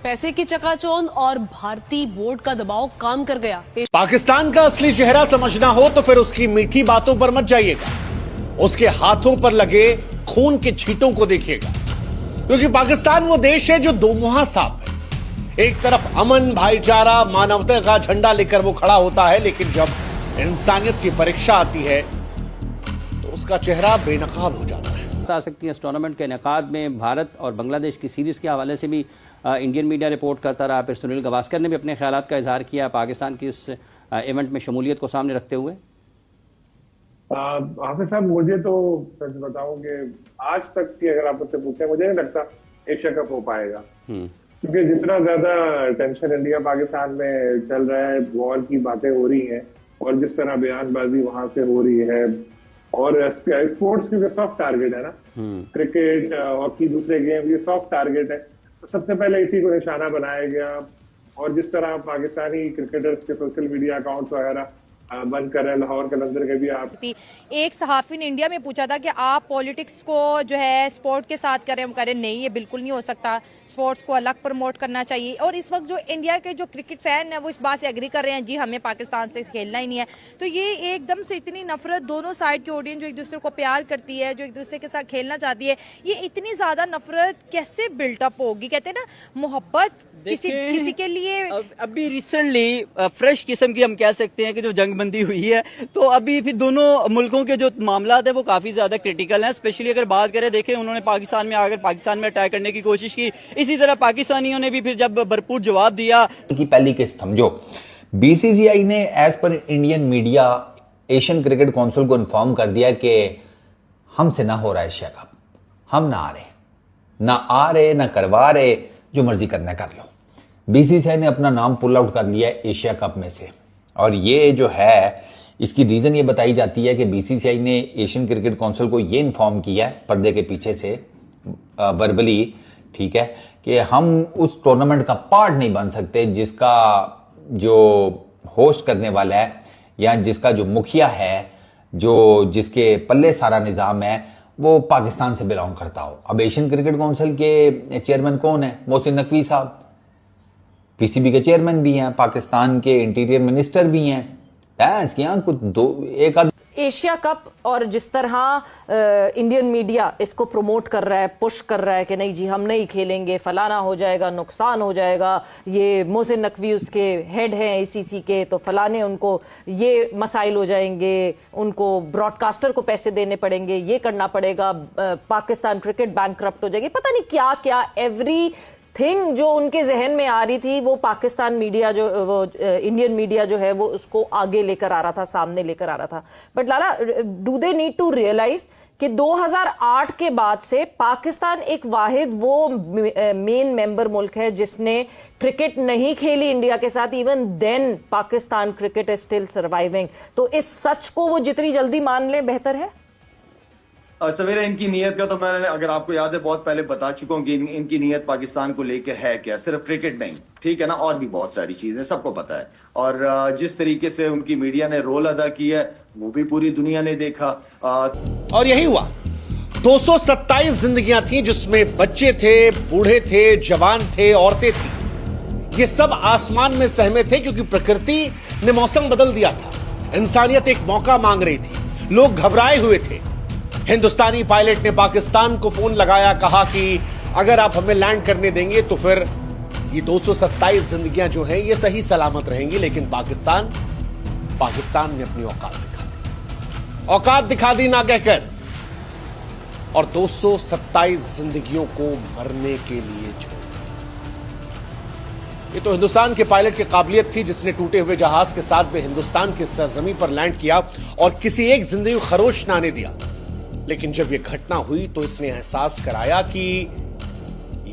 पैसे की चकाचौंध और भारतीय बोर्ड का दबाव काम कर गया। पाकिस्तान का असली चेहरा समझना हो तो फिर उसकी मीठी बातों पर मत जाइएगा, उसके हाथों पर लगे खून के छींटों को देखिएगा। क्योंकि पाकिस्तान वो देश है जो दोमुहा सांप है। एक तरफ अमन, भाईचारा, मानवता का झंडा लेकर वो खड़ा होता है, लेकिन जब इंसानियत की परीक्षा आती है तो उसका चेहरा बेनकाब हो जाता है। आ सकती है इस टूर्नामेंट के इनेकाद में भारत और बांग्लादेश की सीरीज़ के हवाले से भी इंडियन मीडिया रिपोर्ट करता रहा। फिर सुनील गावस्कर ने भी अपने ख्यालात का इजहार किया पाकिस्तान की इस इवेंट में शमूलियत को सामने रखते हुए। हाफिज साहब, मुझे तो सच बताऊं कि आज तक की अगर आप मुझसे पूछें, मुझे नहीं लगता एशिया कप हो पाएगा। क्योंकि जितना ज्यादा टेंशन इंडिया पाकिस्तान में चल रहा है, वॉर की बातें हो रही हैं और जिस तरह बयानबाजी वहां से हो रही है, और स्पोर्ट्स क्योंकि सॉफ्ट टारगेट है ना, क्रिकेट, हॉकी, दूसरे गेम ये सॉफ्ट टारगेट है, तो सबसे पहले इसी को निशाना बनाया गया। और जिस तरह पाकिस्तानी क्रिकेटर्स के सोशल मीडिया अकाउंट्स वगैरह बंद कर रहे हैं, लाहौर कलंदर के भी आप। एक सहाफी ने इंडिया में पूछा था कि आप पॉलिटिक्स को जो है स्पोर्ट के साथ करें, हम करें नहीं, ये बिल्कुल नहीं हो सकता, स्पोर्ट्स को अलग प्रमोट करना चाहिए। और इस वक्त जो इंडिया के जो क्रिकेट फैन है वो इस बात से एग्री कर रहे हैं, जी हमें पाकिस्तान से खेलना ही नहीं है। तो ये एकदम से इतनी नफरत, दोनों साइड की ऑडियंस जो एक दूसरे को प्यार करती है, जो एक दूसरे के साथ खेलना चाहती है, ये इतनी ज्यादा नफरत कैसे बिल्टअप होगी? कहते हैं ना, मोहब्बत किसी के लिए अभी रिसेंटली फ्रेश किस्म की हम कह सकते हैं कि जो जंगबंदी हुई है, तो अभी फिर दोनों मुल्कों के जो मामलात है वो काफी ज्यादा क्रिटिकल हैं। स्पेशली अगर बात करें, देखें उन्होंने पाकिस्तान में आकर पाकिस्तान में अटैक करने की कोशिश की, इसी तरह पाकिस्तानियों ने भी फिर जब भरपूर जवाब दिया। की पहली किस्त समझो, बीसीसीआई ने एज पर Indian media Asian cricket council को इन्फॉर्म कर दिया कि हमसे ना हो रहा है एशिया कप, हम ना आ रहे ना करवा रहे, जो मर्जी करना कर लो। बीसीसीआई ने अपना नाम पुल आउट कर लिया है एशिया कप में से। और ये जो है, इसकी रीजन ये बताई जाती है कि बीसीसीआई ने एशियन क्रिकेट काउंसिल को ये इन्फॉर्म किया है पर्दे के पीछे से, वर्बली, ठीक है, कि हम उस टूर्नामेंट का पार्ट नहीं बन सकते जिसका जो होस्ट करने वाला है या जिसका जो मुखिया है, जिसके पल्ले सारा निज़ाम है, वो पाकिस्तान से बिलोंग करता हो। अब एशियन क्रिकेट काउंसिल के चेयरमैन कौन है? मोहसिन नकवी साहब, पीसीबी के चेयरमैन भी हैं, पाकिस्तान के इंटीरियर मिनिस्टर भी हैं। इसके यहाँ कुछ एक आध एशिया कप और जिस तरह इंडियन मीडिया इसको प्रमोट कर रहा है, पुश कर रहा है कि नहीं जी हम नहीं खेलेंगे, फलाना हो जाएगा, नुकसान हो जाएगा, ये मोहसिन नकवी उसके हेड हैं आईसीसी के, तो फलाने उनको ये मसाइल हो जाएंगे, उनको ब्रॉडकास्टर को पैसे देने पड़ेंगे, ये करना पड़ेगा, पाकिस्तान क्रिकेट बैंकक्रप्ट हो जाएगी, पता नहीं क्या क्या एवरी थिंग जो उनके जहन में आ रही थी, वो पाकिस्तान मीडिया इंडियन मीडिया जो है वो उसको आगे लेकर आ रहा था, सामने लेकर आ रहा था। But Lala, do they need to realize कि 2008 के बाद से पाकिस्तान एक वाहिद वो मेन मेंबर मुल्क है जिसने क्रिकेट नहीं खेली इंडिया के साथ। Even then Pakistan cricket is still surviving. तो इस सच को वो जितनी जल्दी मान लें बेहतर है। सवेरे इनकी नीयत का तो मैंने, अगर आपको याद है, बहुत पहले बता चुका हूँ कि इनकी नीयत पाकिस्तान को लेके है क्या। सिर्फ क्रिकेट नहीं, ठीक है ना, और भी बहुत सारी चीजें सबको पता है। और जिस तरीके से उनकी मीडिया ने रोल अदा किया है वो भी पूरी दुनिया ने देखा। और यही हुआ। 227 जिंदगियां थी जिसमें बच्चे थे, बूढ़े थे, जवान थे, औरतें थी। ये सब आसमान में सहमे थे क्योंकि प्रकृति ने मौसम बदल दिया था। इंसानियत एक मौका मांग रही थी, लोग घबराए हुए थे। हिंदुस्तानी पायलट ने पाकिस्तान को फोन लगाया, कहा कि अगर आप हमें लैंड करने देंगे तो फिर ये 227 जिंदगियां जो हैं ये सही सलामत रहेंगी। लेकिन पाकिस्तान ने अपनी औकात दिखा दी ना कहकर, और 227 जिंदगियों को मरने के लिए छोड़। ये तो हिंदुस्तान के पायलट की काबिलियत थी जिसने टूटे हुए जहाज के साथ में हिंदुस्तान की सरजमी पर लैंड किया और किसी एक जिंदगी को खरोश ना आने दिया। लेकिन जब यह घटना हुई तो इसने एहसास कराया कि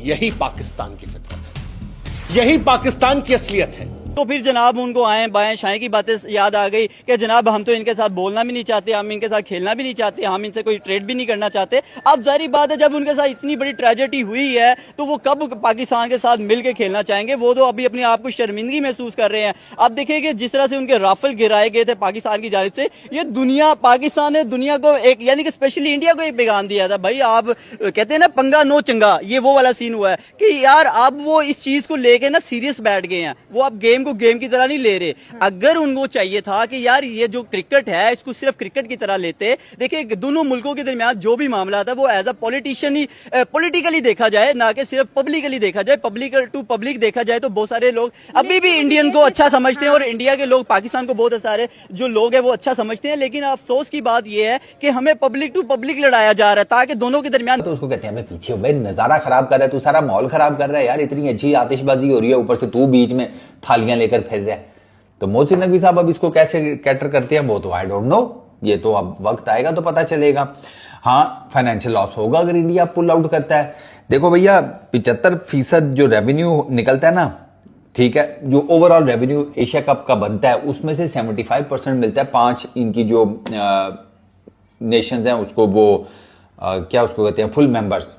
यही पाकिस्तान की फितरत है, यही पाकिस्तान की असलियत है। तो फिर जनाब उनको आए बाएं शाएं की बातें याद आ गई कि जनाब हम तो इनके साथ बोलना भी नहीं चाहते, हम इनके साथ खेलना भी नहीं चाहते, हम इनसे कोई ट्रेड भी नहीं करना चाहते। अब जाहिर बात है जब उनके साथ इतनी बड़ी ट्रेजेडी हुई है तो वो कब पाकिस्तान के साथ मिलकर खेलना चाहेंगे? वो तो अभी अपने आप को शर्मिंदगी महसूस कर रहे हैं। अब देखिए कि जिस तरह से उनके राफेल गिराए गए थे पाकिस्तान की जानिब से, ये दुनिया, पाकिस्तान ने दुनिया को एक, यानी कि स्पेशली इंडिया को एक पैगाम दिया था, भाई आप कहते हैं ना पंगा नो चंगा, ये वो वाला सीन हुआ है कि यार अब वो इस चीज को लेके ना सीरियस बैठ गए हैं। वो अब गेम को गेम की तरह नहीं ले रहे। अगर उनको चाहिए था कि यार ये जो क्रिकेट है इसको सिर्फ क्रिकेट की तरह लेते, देखिए दोनों मुल्कों के दरमियान जो भी मामला था वो एज अ पॉलिटिशियन ही पॉलिटिकली देखा जाए, ना कि सिर्फ पब्लिकली देखा जाए। पब्लिक टू पब्लिक देखा जाए तो बहुत सारे लोग अभी भी इंडियन को अच्छा समझते हैं और इंडिया के लोग पाकिस्तान को बहुत सारे जो लोग हैं वो अच्छा समझते हैं। लेकिन अफसोस की बात यह है कि हमें पब्लिक टू पब्लिक लड़ाया जा रहा है ताकि दोनों के दरमियान। तो उसको कहते हैं हमें पीछे हो भाई, नजारा खराब कर रहा है तू, सारा माहौल खराब कर रहा है यार, इतनी अच्छी आतिशबाजी हो रही है, ऊपर से तू बीच में थालियां लेकर फिर रहा है। तो मोहसिन नकवी साहब अब इसको कैसे कैटर करते हैं वो तो आई डोंट नो, ये तो अब वक्त आएगा तो पता चलेगा। हाँ, फाइनेंशियल लॉस होगा अगर इंडिया पुल आउट करता है। देखो भैया 75% जो रेवेन्यू निकलता है ना, ठीक है, जो ओवरऑल रेवेन्यू एशिया कप का बनता है उसमें से 75% मिलता है 5 इनकी जो नेशंस हैं उसको, वो क्या उसको कहते हैं, फुल मेंबर्स।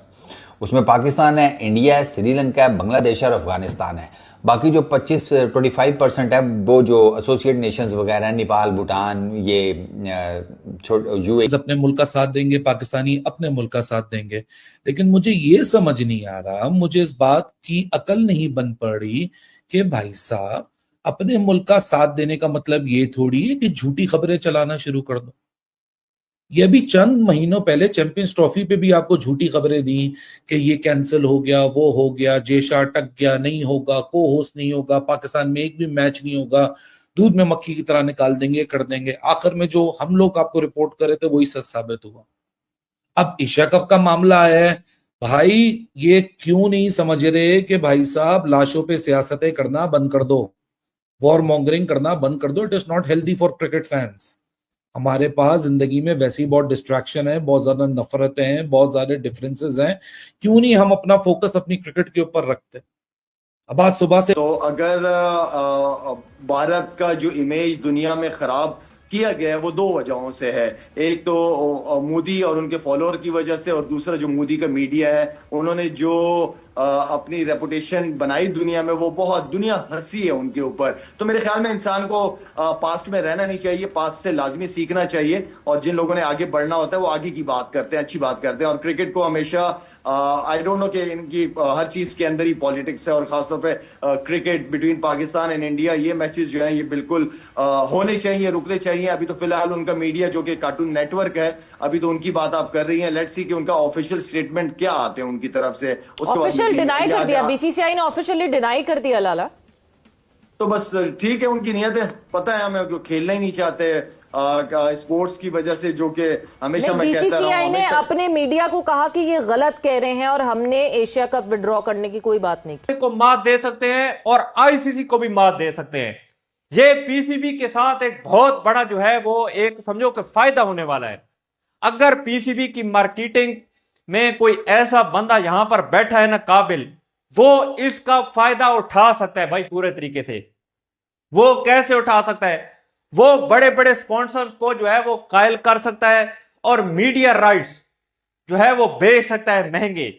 उसमें पाकिस्तान है, इंडिया है, श्रीलंका है, बांग्लादेश और अफगानिस्तान है। बाकी जो 25% है वो जो एसोसिएट नेशंस वगैरह है, नेपाल, भूटान, ये यूए अपने मुल्क का साथ देंगे, पाकिस्तानी अपने मुल्क का साथ देंगे। लेकिन मुझे ये समझ नहीं आ रहा, मुझे इस बात की अकल नहीं बन पड़ी कि भाई साहब अपने मुल्क का साथ देने का मतलब ये थोड़ी है कि झूठी खबरें चलाना शुरू कर दो। ये भी चंद महीनों पहले चैंपियंस ट्रॉफी पे भी आपको झूठी खबरें दी कि ये कैंसिल हो गया, वो हो गया, जेशा अटक गया, नहीं होगा, को होस्ट नहीं होगा, पाकिस्तान में एक भी मैच नहीं होगा, दूध में मक्खी की तरह निकाल देंगे, कर देंगे। आखिर में जो हम लोग आपको रिपोर्ट करे थे वही सच साबित हुआ। अब एशिया कप का मामला है, भाई ये क्यों नहीं समझ रहे कि भाई साहब लाशों पे सियासतें करना बंद कर दो, वॉर मॉन्गरिंग करना बंद कर दो। It is not healthy for cricket fans. हमारे पास जिंदगी में वैसी बहुत डिस्ट्रैक्शन है, बहुत ज्यादा नफरतें हैं, बहुत ज्यादा डिफरेंसेस हैं, क्यों नहीं हम अपना फोकस अपनी क्रिकेट के ऊपर रखते। अब आज सुबह से तो अगर भारत का जो इमेज दुनिया में खराब किया गया है वो 2 वजहों से है। एक तो मोदी और उनके फॉलोअर की वजह से, और दूसरा जो मोदी का मीडिया है, उन्होंने जो अपनी रेपुटेशन बनाई दुनिया में, वो बहुत दुनिया हंसी है उनके ऊपर। तो मेरे ख्याल में इंसान को पास्ट में रहना नहीं चाहिए, पास्ट से लाजमी सीखना चाहिए, और जिन लोगों ने आगे बढ़ना होता है वो आगे की बात करते हैं, अच्छी बात करते हैं। और क्रिकेट को हमेशा आई डोंट नो कि इनकी हर चीज के अंदर ही पॉलिटिक्स है, और खासतौर पे cricket between Pakistan and India, ये मैचेस जो है ये बिल्कुल होने चाहिए, रुकने चाहिए। अभी तो फिलहाल उनका मीडिया जो कि कार्टून नेटवर्क है, अभी तो उनकी बात आप कर रही हैं। लेट्स सी कि उनका ऑफिशियल स्टेटमेंट क्या आते हैं उनकी तरफ से। ऑफिशियल डिनाई कर दिया, बीसीसीआई ने ऑफिशियली डिनाई कर दिया लाला। तो बस ठीक है, उनकी नीयतें पता है हमें, क्यों खेलना ही नहीं चाहते स्पोर्ट्स की वजह से, जो कि हमेशा मैं कहता रहा हूं। बीसीसीआई ने अपने मीडिया को कहा कि ये गलत कह रहे हैं और हमने एशिया कप विड्रॉ करने की कोई बात नहीं की। को मात दे सकते हैं और आईसीसी को भी मात दे सकते हैं। ये पीसीबी के साथ एक बहुत बड़ा जो है वो एक समझो कि फायदा होने वाला है। अगर पीसीबी की मार्केटिंग में कोई ऐसा बंदा यहां पर बैठा है ना काबिल, वो इसका फायदा उठा सकता है भाई पूरे तरीके से। वो कैसे उठा सकता है? वो बड़े बड़े स्पॉन्सर्स को जो है वो कायल कर सकता है और मीडिया राइट्स जो है वो बेच सकता है महंगे,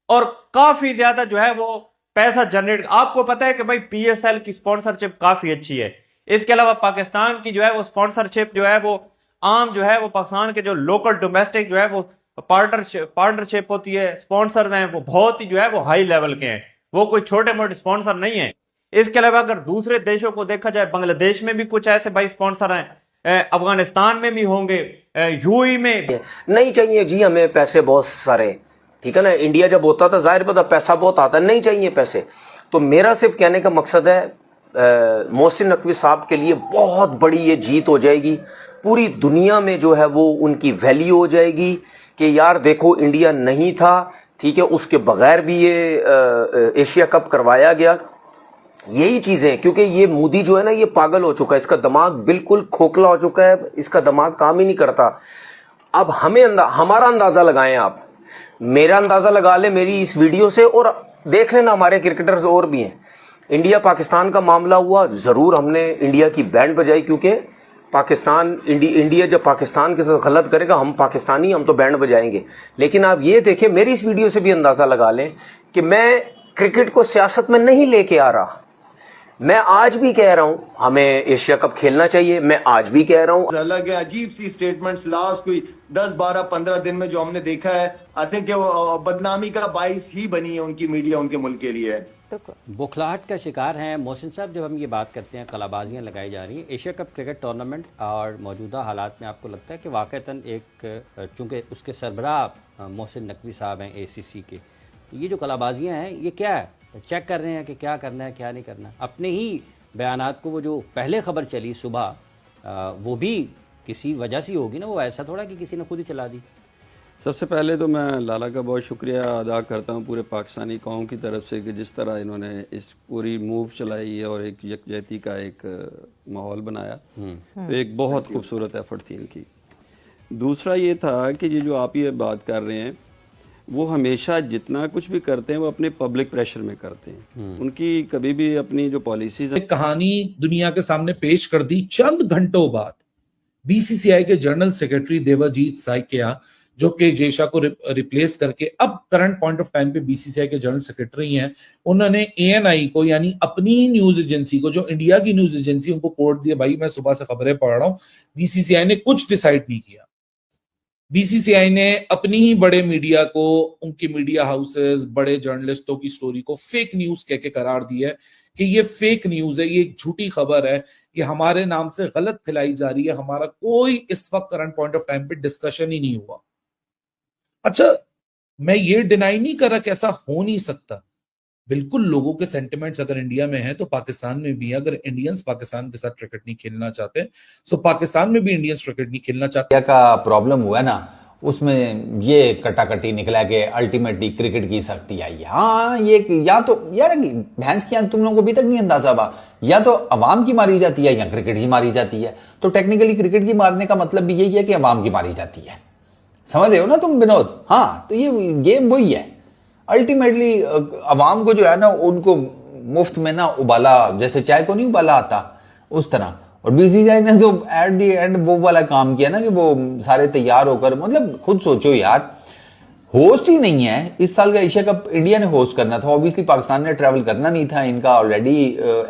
और काफी ज्यादा जो है वो पैसा जनरेट। आपको पता है कि भाई पीएसएल की स्पॉन्सरशिप काफी अच्छी है। इसके अलावा पाकिस्तान की जो है वो स्पॉन्सरशिप जो है वो आम जो है वो पाकिस्तान के जो लोकल डोमेस्टिक जो है वो पार्टनरशिप होती है, स्पॉन्सर्स हैं वो बहुत ही जो है वो हाई लेवल के हैं, वो कोई छोटे मोटे स्पॉन्सर नहीं है। इसके अलावा अगर दूसरे देशों को देखा जाए, बांग्लादेश में भी कुछ ऐसे भाई स्पॉन्सर हैं, अफगानिस्तान में भी होंगे, यूएई में नहीं चाहिए जी हमें पैसे बहुत सारे, ठीक है ना। इंडिया जब होता था जाहिर पता पैसा बहुत आता, नहीं चाहिए पैसे। तो मेरा सिर्फ कहने का मकसद है मोहसिन नकवी साहब के लिए बहुत बड़ी ये जीत हो जाएगी, पूरी दुनिया में जो है वो उनकी वैल्यू हो जाएगी कि यार देखो इंडिया नहीं था, ठीक है, उसके बगैर भी ये एशिया कप करवाया गया। यही चीजें, क्योंकि ये मोदी जो है ना ये पागल हो चुका है, इसका दिमाग बिल्कुल खोखला हो चुका है, इसका दिमाग काम ही नहीं करता। अब हमें हमारा अंदाजा लगाएं आप, मेरा अंदाजा लगा ले मेरी इस वीडियो से, और देख लेना हमारे क्रिकेटर्स और भी हैं। इंडिया पाकिस्तान का मामला हुआ, जरूर हमने इंडिया की बैंड बजाई, क्योंकि पाकिस्तान इंडिया जब पाकिस्तान के साथ गलत करेगा, हम पाकिस्तानी, हम तो बैंड बजाएंगे। लेकिन आप ये देखें, मेरी इस वीडियो से भी अंदाजा लगा लें कि मैं क्रिकेट को सियासत में नहीं लेके आ रहा। मैं आज भी कह रहा हूं हमें एशिया कप खेलना चाहिए, मैं आज भी कह रहा हूं। अलग है, अजीब सी स्टेटमेंट्स लास्ट कोई 10, 12, 15 दिन में जो हमने देखा है, आई थिंक वो बदनामी का बाइस ही बनी है उनकी मीडिया, उनके मुल्क के लिए। बौखलाहट का शिकार हैं मोहसिन साहब। जब हम ये बात करते हैं कलाबाजियाँ लगाई जा रही हैं एशिया कप क्रिकेट टूर्नामेंट और मौजूदा हालात में, आपको लगता है कि वाक़तन एक, चूँकि उसके सरबराह मोहसिन नकवी साहब हैं ACC के, ये जो कलाबाजियाँ हैं ये क्या है? चेक कर रहे हैं कि क्या करना है क्या नहीं करना? अपने ही बयानात को, वो जो पहले खबर चली सुबह, वो भी किसी वजह से होगी ना, वो ऐसा थोड़ा कि किसी ने खुद ही चला दी। सबसे पहले तो मैं लाला का बहुत शुक्रिया अदा करता हूँ पूरे पाकिस्तानी कौम की तरफ से कि जिस तरह इन्होंने इस पूरी मूव चलाई है और एक यकजहती का एक माहौल बनाया, तो एक बहुत खूबसूरत एफर्ट थी इनकी। दूसरा ये था कि ये जो आप ये बात कर रहे हैं, वो हमेशा जितना कुछ भी करते हैं वो अपने पब्लिक प्रेशर में करते हैं, उनकी कभी भी अपनी जो पॉलिसीज है। कहानी दुनिया के सामने पेश कर दी चंद घंटों बाद। BCCI के जनरल सेक्रेटरी देवाजीत साइकिया, जो कि जेशा को रिप्लेस करके अब करंट पॉइंट ऑफ टाइम पे BCCI के जनरल सेक्रेटरी हैं, उन्होंने ANI को, यानी अपनी न्यूज एजेंसी को, जो इंडिया की न्यूज एजेंसी, उनको कोर्ट दिया, भाई मैं सुबह से खबरें पढ़ रहा हूं, BCCI ने कुछ डिसाइड नहीं किया। BCCI ने अपनी ही बड़े मीडिया को, उनकी मीडिया हाउसेस, बड़े जर्नलिस्टों की स्टोरी को फेक न्यूज कह के करार दिया है कि ये फेक न्यूज है, ये एक झूठी खबर है, ये हमारे नाम से गलत फैलाई जा रही है, हमारा कोई इस वक्त करंट पॉइंट ऑफ टाइम पे डिस्कशन ही नहीं हुआ। अच्छा, मैं ये डिनाई नहीं कर रहा कि ऐसा हो नहीं सकता, बिल्कुल लोगों के सेंटिमेंट्स अगर इंडिया में है तो पाकिस्तान में भी है। अगर इंडियंस पाकिस्तान के साथ क्रिकेट नहीं खेलना चाहते, सो पाकिस्तान में भी इंडियंस क्रिकेट नहीं खेलना चाहते। का प्रॉब्लम हुआ ना, उसमें ये कटाकटी निकला कि अल्टीमेटली क्रिकेट की सख्ती आई है। हाँ, ये या तो यार भैंस की तुम लोगों को अभी तक नहीं अंदाजा बा, या तो अवाम की मारी जाती है या क्रिकेट ही मारी जाती है। तो टेक्निकली क्रिकेट की मारने का मतलब भी यही है कि अवाम की मारी जाती है, समझ रहे हो ना तुम विनोद? हाँ, तो ये गेम वही है। अल्टीमेटली अवाम को जो है ना, उनको मुफ्त में ना उबाला, जैसे चाय को नहीं उबाला आता, उस तरह। और BCCI ने तो एट दी एंड वो वाला काम किया ना कि वो सारे तैयार होकर, मतलब खुद सोचो यार, होस्ट ही नहीं है इस साल का एशिया कप, इंडिया ने होस्ट करना था। ऑब्वियसली पाकिस्तान ने ट्रैवल करना नहीं था, इनका ऑलरेडी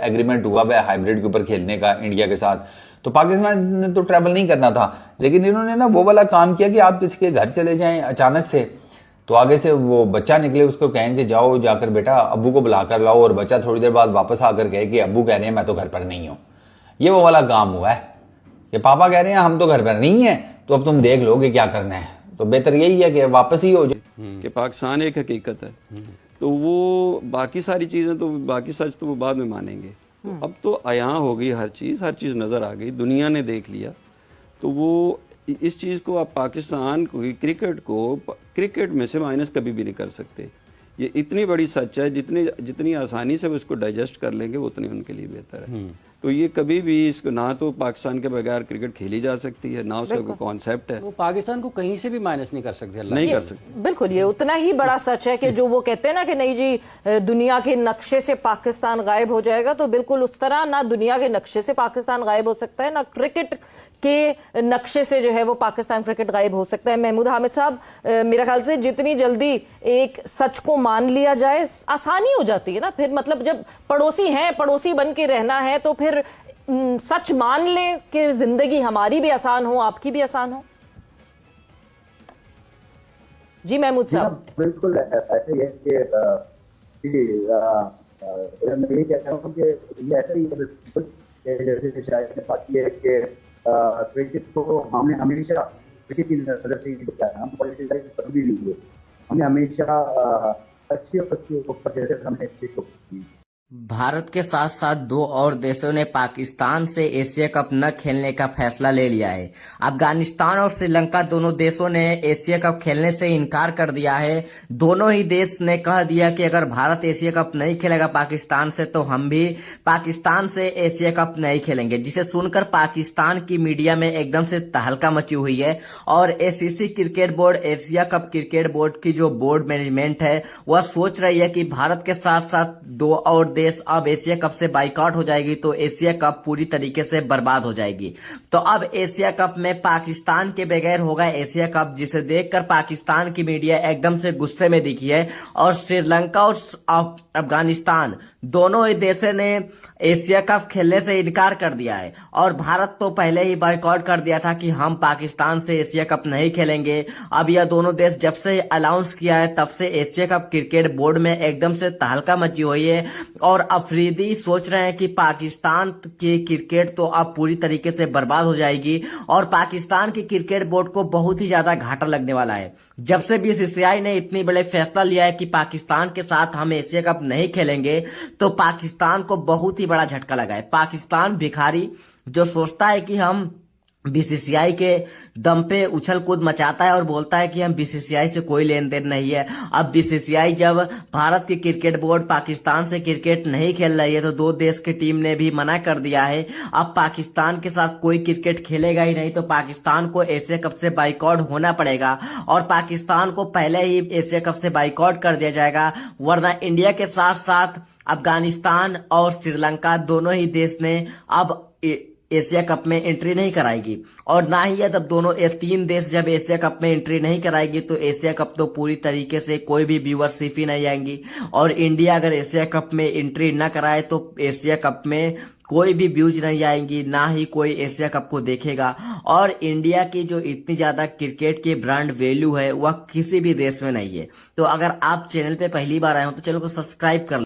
एग्रीमेंट हुआ हुआ है हाइब्रिड के ऊपर खेलने का इंडिया के साथ, तो पाकिस्तान ने तो ट्रैवल नहीं करना था। लेकिन इन्होंने ना वो वाला काम किया कि आप किसी के घर चले जाएं अचानक से, तो आगे से वो बच्चा निकले, उसको कहें कि जाओ जाकर बेटा अब्बू को बुला कर लाओ, और बच्चा थोड़ी देर बाद वापस आकर कहे कि अब्बू कह रहे हैं मैं तो घर पर नहीं हूं। ये वो वाला काम हुआ है कि पापा कह रहे हैं हम तो घर पर नहीं है, तो अब तुम देख लोगे क्या करना है। तो बेहतर यही है कि वापस ही हो जाए। कि पाकिस्तान एक हकीकत है, तो वो बाकी सारी चीज़ें तो, बाकी सच तो वो बाद में मानेंगे। तो अब तो यहाँ हो गई हर चीज़ नज़र आ गई, दुनिया ने देख लिया। तो वो इस चीज़ को आप पाकिस्तान को, क्रिकेट में से माइनस कभी भी नहीं कर सकते। ये इतनी बड़ी सच है, जितनी आसानी से वो इसको डाइजेस्ट कर लेंगे वो उतनी उनके लिए बेहतर है। तो ये कभी भी इसको, ना तो पाकिस्तान के बगैर क्रिकेट खेली जा सकती है, ना उसका कोई कॉन्सेप्ट है। वो पाकिस्तान को कहीं से भी माइनस नहीं कर सकते, नहीं कर सकते। बिल्कुल, ये उतना ही बड़ा सच है कि जो वो कहते हैं ना कि नहीं जी दुनिया के नक्शे से पाकिस्तान गायब हो जाएगा, तो बिल्कुल उस तरह ना दुनिया के नक्शे से पाकिस्तान गायब हो सकता है, ना क्रिकेट के नक्शे से जो है वो पाकिस्तान क्रिकेट गायब हो सकता है। महमूद हामिद साहब, मेरे ख्याल से जितनी जल्दी एक सच को मान लिया जाए आसानी हो जाती है ना, फिर मतलब जब पड़ोसी हैं, पड़ोसी बन के रहना है, तो फिर सच मान ले कि जिंदगी हमारी भी आसान हो, आपकी भी आसान हो। जी महमूद साहब। बिल्कुल ऐसे ही है कि मैं ये कहता हूँ कि ये ऐसा ही है बिल्कुल, जैसे शायद ने बात की है कि क्रिकेट को हमने हमेशा क्रिकेट की नजर से ही देखा है, हम पॉलिटिसाइज कभी नहीं हुए, हमने हमेशा अच्छी ऊपर जैसे हमने अच्छी की। भारत के साथ साथ दो और देशों ने पाकिस्तान से एशिया कप न खेलने का फैसला ले लिया है। अफगानिस्तान और श्रीलंका दोनों देशों ने एशिया कप खेलने से इनकार कर दिया है। दोनों ही देश ने कह दिया कि अगर भारत एशिया कप नहीं खेलेगा पाकिस्तान से, तो हम भी पाकिस्तान से एशिया कप नहीं खेलेंगे, जिसे सुनकर पाकिस्तान की मीडिया में एकदम से तहलका मची हुई है। और ACC cricket board, Asia cup cricket board की जो बोर्ड मैनेजमेंट है, वह सोच रही है कि भारत के साथ साथ दो और देश अब एशिया कप से बाइकआउट हो जाएगी तो एशिया कप पूरी तरीके से बर्बाद हो जाएगी। तो अब एशिया कप में पाकिस्तान के बगैर होगा एशिया कप, जिसे देखकर पाकिस्तान की मीडिया एकदम से गुस्से में दिखी है और श्रीलंका और अफगानिस्तान दोनों ही देशों ने एशिया कप खेलने से इनकार कर दिया है। और भारत तो पहले ही बाइकआउट कर दिया था कि हम पाकिस्तान से एशिया कप नहीं खेलेंगे। अब यह दोनों देश जब से अनाउंस किया है तब से एशिया कप क्रिकेट बोर्ड में एकदम से तहलका मची हुई है और अफरीदी सोच रहे हैं कि पाकिस्तान की क्रिकेट तो अब पूरी तरीके से बर्बाद हो जाएगी और पाकिस्तान की क्रिकेट बोर्ड को बहुत ही ज्यादा घाटा लगने वाला है। जब से बीसीसीआई ने इतनी बड़े फैसला लिया है कि पाकिस्तान के साथ हम एशिया कप नहीं खेलेंगे तो पाकिस्तान को बहुत ही बड़ा झटका लगा है। पाकिस्तान भिखारी जो सोचता है कि हम बीसीसीआई के दम पे उछल कूद मचाता है और बोलता है कि हम बीसीसीआई से कोई लेन देन नहीं है। अब बीसीसीआई जब भारत की क्रिकेट बोर्ड पाकिस्तान से क्रिकेट नहीं खेल रही है तो दो देश की टीम ने भी मना कर दिया है। अब पाकिस्तान के साथ कोई क्रिकेट खेलेगा ही नहीं तो पाकिस्तान को एशिया कप से बाइकआउट होना पड़ेगा और पाकिस्तान को पहले ही एशिया कप से बाइकआउट कर दिया जाएगा, वरना इंडिया के साथ साथ अफगानिस्तान और श्रीलंका दोनों ही देश ने अब एशिया कप में एंट्री नहीं कराएगी और ना ही जब दोनों ये तीन देश जब एशिया कप में एंट्री नहीं कराएगी तो एशिया कप तो पूरी तरीके से कोई भी व्यूअरशिप ही नहीं आएंगी और इंडिया अगर एशिया कप में एंट्री न कराए तो एशिया कप में कोई भी व्यूज नहीं आएंगी, ना ही कोई एशिया कप को देखेगा। और इंडिया की जो इतनी ज्यादा क्रिकेट की ब्रांड वैल्यू है वह किसी भी देश में नहीं है। तो अगर आप चैनल पे पहली बार आए हो तो चैनल को सब्सक्राइब कर